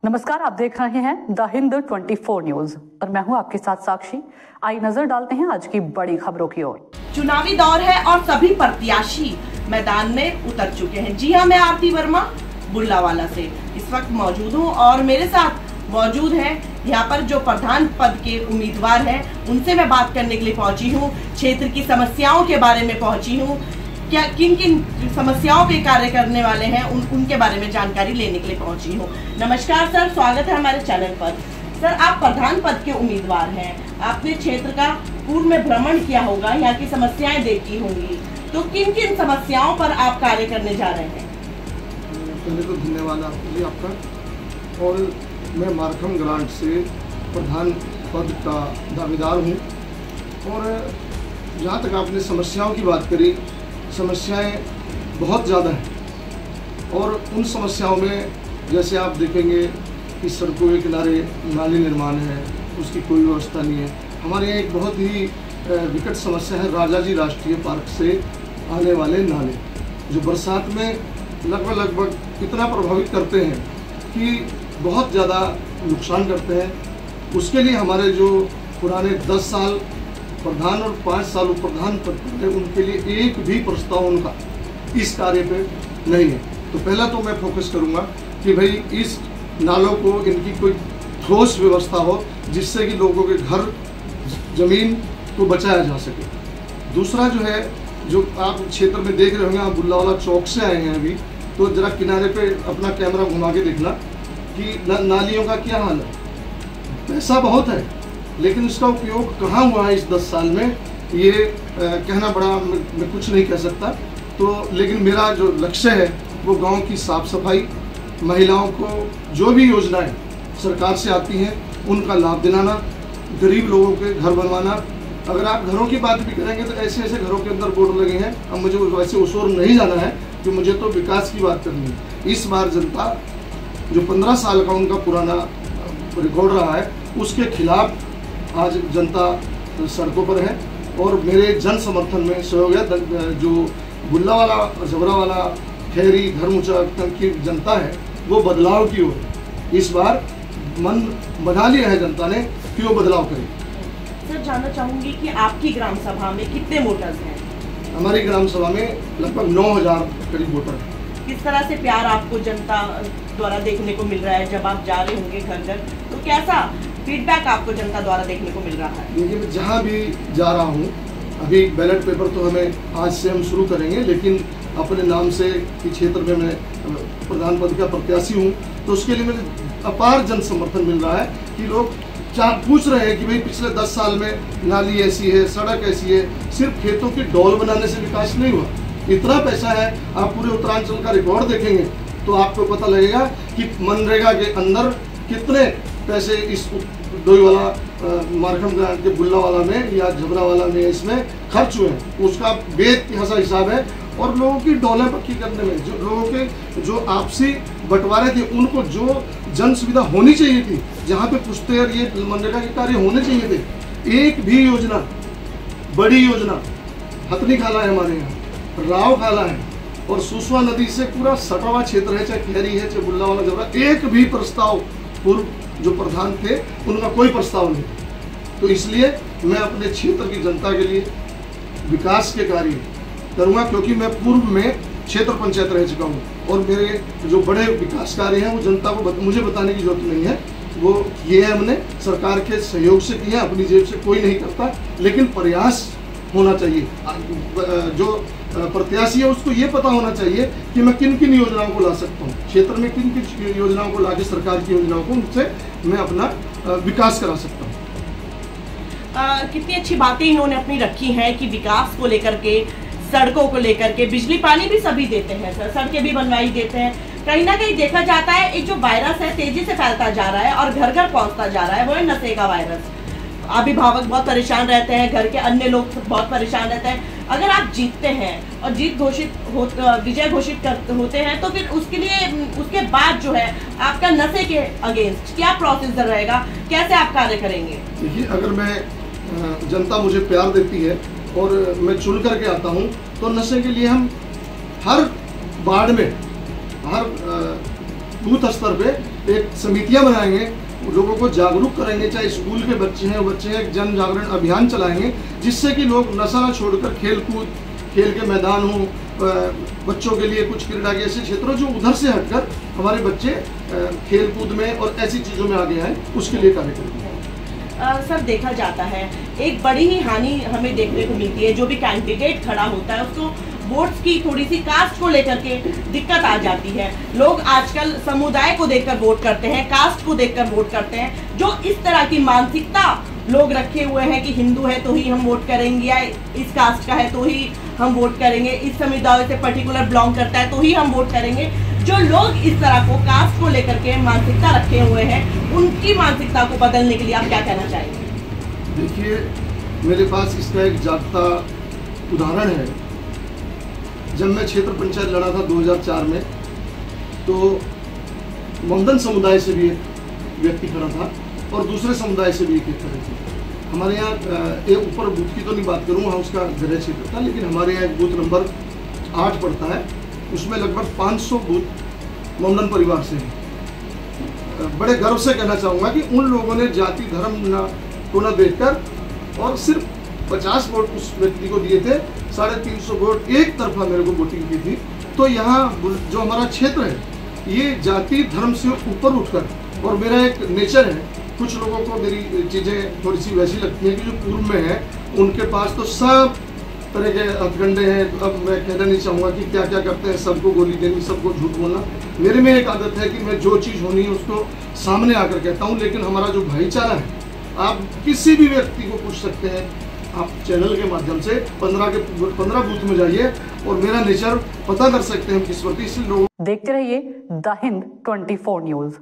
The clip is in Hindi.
नमस्कार, आप देख रहे हैं द हिंद 24 न्यूज और मैं हूं आपके साथ साक्षी। आइए नजर डालते हैं आज की बड़ी खबरों की ओर। चुनावी दौर है और सभी प्रत्याशी मैदान में उतर चुके हैं। जी हां, मैं आरती वर्मा बुल्लावाला से इस वक्त मौजूद हूं और मेरे साथ मौजूद है यहाँ पर जो प्रधान पद के उम्मीदवार हैं, उनसे मैं बात करने के लिए पहुंची हूँ। क्षेत्र की समस्याओं के बारे में पहुंची हूँ, क्या किन किन समस्याओं पे कार्य करने वाले हैं उनके बारे में जानकारी लेने के लिए पहुंची हूँ। नमस्कार सर, स्वागत है हमारे चैनल पर। सर, आप प्रधान पद के उम्मीदवार हैं, आपने क्षेत्र का पूर्व में भ्रमण किया होगा, यहाँ की समस्याएं देखी होंगी, तो किन किन समस्याओं पर आप कार्य करने जा रहे हैं? पहले तो धन्यवाद आपका। और मैं मारखम ग्रांट से प्रधान पद का दावेदार हूँ। और जहाँ तक आपने समस्याओं की बात करी, समस्याएं बहुत ज़्यादा हैं और उन समस्याओं में जैसे आप देखेंगे कि सड़कों के किनारे नाली निर्माण है, उसकी कोई व्यवस्था नहीं है। हमारे यहाँ एक बहुत ही विकट समस्या है राजाजी राष्ट्रीय पार्क से आने वाले नाले, जो बरसात में लगभग इतना प्रभावित करते हैं कि बहुत ज़्यादा नुकसान करते हैं। उसके लिए हमारे जो पुराने 10 साल प्रधान और 5 साल उपप्रधान पद है, उनके लिए एक भी प्रस्ताव उनका इस कार्य पे नहीं है। तो पहला तो मैं फोकस करूंगा कि भाई इस नालों को इनकी कोई ठोस व्यवस्था हो जिससे कि लोगों के घर जमीन को बचाया जा सके। दूसरा जो है, जो आप क्षेत्र में देख रहे होंगे, आप बुल्लावाला चौक से आए हैं अभी, तो जरा किनारे पे अपना कैमरा घुमा के देखना कि नालियों का क्या हाल है। पैसा बहुत है लेकिन उसका उपयोग कहाँ हुआ है इस 10 साल में, ये कहना बड़ा मैं कुछ नहीं कह सकता। तो लेकिन मेरा जो लक्ष्य है वो गांव की साफ सफाई, महिलाओं को जो भी योजनाएं सरकार से आती हैं उनका लाभ दिलाना, गरीब लोगों के घर बनवाना। अगर आप घरों की बात भी करेंगे तो ऐसे ऐसे घरों के अंदर बोर्ड लगे हैं। अब मुझे वैसे उस ओर नहीं जाना है कि मुझे तो विकास की बात करनी है। इस बार जनता जो 15 साल का उनका पुराना रिकॉर्ड रहा है, उसके खिलाफ आज जनता सड़कों पर है। और मेरे जन समर्थन में सहयोग है। जो बुल्लावाला, जबरावाला, खैरी, धर्मऊचा की जनता है वो बदलाव की ओर इस बार मन बना लिया है जनता ने कि वो बदलाव करे। सर, जानना चाहूंगी कि आपकी ग्राम सभा में कितने वोटर्स हैं? हमारी ग्राम सभा में लगभग 9000 करीब वोटर हैं। किस तरह से प्यार आपको जनता द्वारा देखने को मिल रहा है? जब आप जा रहे होंगे घर घर, तो कैसा फीडबैक आपको जनता द्वारा देखने को मिल रहा है? देखिए, मैं जहाँ भी जा रहा हूँ, अभी बैलेट पेपर तो हमें आज से हम शुरू करेंगे, लेकिन अपने नाम से कि क्षेत्र में मैं प्रधान पद का प्रत्याशी हूँ, तो उसके लिए मुझे अपार जन समर्थन मिल रहा है कि लोग पूछ रहे हैं कि भाई पिछले 10 साल में नाली ऐसी है, सड़क ऐसी है। सिर्फ खेतों की डोल बनाने से विकास नहीं हुआ, इतना पैसा है। आप पूरे उत्तरांचल का रिकॉर्ड देखेंगे तो आपको पता लगेगा कि मनरेगा के अंदर कितने पैसे इस डोईवाला, मारखम ग्रांट के बुल्लावाला में या झबरावाला में इसमें खर्च हुए हैं। उसका बेतहासा हिसाब है। और लोगों की डोलें पक्की करने में, जो लोगों के जो आपसी बंटवारे थे, उनको जो जन सुविधा होनी चाहिए थी, जहाँ पे पुश्ते और ये मनरेगा के कार्य होने चाहिए थे, एक भी योजना, बड़ी योजना, हथनी खाला है हमारे यहाँ, राव खाला है और सुसवा नदी से पूरा सटावा क्षेत्र है, चाहे खैरी है, चाहे बुल्लावाला, जबरा, एक भी प्रस्ताव पूर्व जो प्रधान थे उनका कोई प्रस्ताव नहीं। तो इसलिए मैं अपने क्षेत्र की जनता के लिए विकास के कार्य करूंगा, क्योंकि मैं पूर्व में क्षेत्र पंचायत रह चुका हूं और मेरे जो बड़े विकास कार्य हैं वो जनता को मुझे बताने की जरूरत नहीं है। वो ये है, हमने सरकार के सहयोग से किया, अपनी जेब से कोई नहीं करता, लेकिन प्रयास होना चाहिए। जो प्रत्याशी है उसको ये पता होना चाहिए कि मैं किन किन योजनाओं को ला सकता हूँ, क्षेत्र में किन किन योजनाओं को लाके सरकार की योजनाओं को उनसे मैं अपना विकास करा सकता हूँ। कितनी अच्छी बातें इन्होंने अपनी रखी हैं कि विकास को लेकर के, सड़कों को लेकर के, बिजली पानी भी सभी देते हैं सर, सड़कें भी बनवाई देते हैं। कहीं ना कहीं देखा जाता है एक जो वायरस है तेजी से फैलता जा रहा है और घर घर पहुंचता जा रहा है, वो है नशे का वायरस। अभिभावक बहुत परेशान रहते हैं, घर के अन्य लोग बहुत परेशान रहते हैं। अगर आप जीतते हैं और विजय घोषित होते हैं, तो फिर उसके लिए उसके बाद जो है आपका नशे के अगेंस्ट क्या प्रोसीजर रहेगा, कैसे आप कार्य करेंगे? देखिए, अगर मैं जनता मुझे प्यार देती है और मैं चुन करके आता हूँ, तो नशे के लिए हम हर वार्ड में, हर बूथ स्तर पे एक समितियां बनाएंगे, लोगों को जागरूक करेंगे, चाहे स्कूल के बच्चे हैं एक जन जागरण अभियान चलाएंगे, जिससे कि लोग नशा न छोड़कर खेल के मैदान हो, बच्चों के लिए कुछ क्रीड़ा के ऐसे क्षेत्रों जो उधर से हटकर हमारे बच्चे खेल कूद में और ऐसी चीज़ों में आगे आए, उसके लिए कार्य करेंगे। सर, देखा जाता है एक बड़ी ही हानि हमें देखने को मिलती है, जो भी कैंडिडेट खड़ा होता है उसको वोट्स की थोड़ी सी कास्ट को लेकर के दिक्कत आ जाती है। लोग आजकल समुदाय को देखकर वोट करते हैं, कास्ट को देखकर वोट करते हैं। जो इस तरह की मानसिकता लोग रखे हुए हैं कि हिंदू है तो ही हम वोट करेंगे, या इस कास्ट का है तो ही हम वोट करेंगे, इस समुदाय से पर्टिकुलर बिलोंग करता है तो ही हम वोट करेंगे। जो लोग इस तरह को कास्ट को लेकर के मानसिकता रखे हुए हैं, उनकी मानसिकता को बदलने के लिए आप क्या कहना चाहेंगे? देखिए, मेरे पास इसका एक जागता उदाहरण है। जब मैं क्षेत्र पंचायत लड़ा था 2004 में, तो मोमदन समुदाय से भी एक व्यक्ति खड़ा था और दूसरे समुदाय से भी एक खड़े थे। हमारे यहाँ एक ऊपर बूथ की तो नहीं बात करूँ, वहाँ उसका गृह क्षेत्र था, लेकिन हमारे यहाँ एक बूथ नंबर 8 पड़ता है, उसमें लगभग 500 बूथ मोमदन परिवार से हैं। बड़े गर्व से कहना चाहूँगा कि उन लोगों ने जाति धर्म को न देखकर और सिर्फ 50 वोट उस व्यक्ति को दिए थे, 350 वोट एक तरफा मेरे को वोटिंग की थी। तो यहाँ जो हमारा क्षेत्र है, ये जाति धर्म से ऊपर उठकर, और मेरा एक नेचर है, कुछ लोगों को मेरी चीज़ें थोड़ी सी वैसी लगती हैं कि जो पूर्व में है उनके पास तो सब तरह के हथकंडे हैं। अब मैं कहना नहीं चाहूँगा कि क्या क्या करते हैं, सबको गोली देनी, सबको झूठ बोलना। मेरे में एक आदत है कि मैं जो चीज़ होनी है उसको सामने आकर कहता हूँ। लेकिन हमारा जो भाईचारा है, आप किसी भी व्यक्ति को पूछ सकते हैं, आप चैनल के माध्यम से 15 बूथ में जाइए और मेरा नेचर पता कर सकते हैं किस प्रति। इसलिए लोग देखते रहिए द हिंद 24 न्यूज़।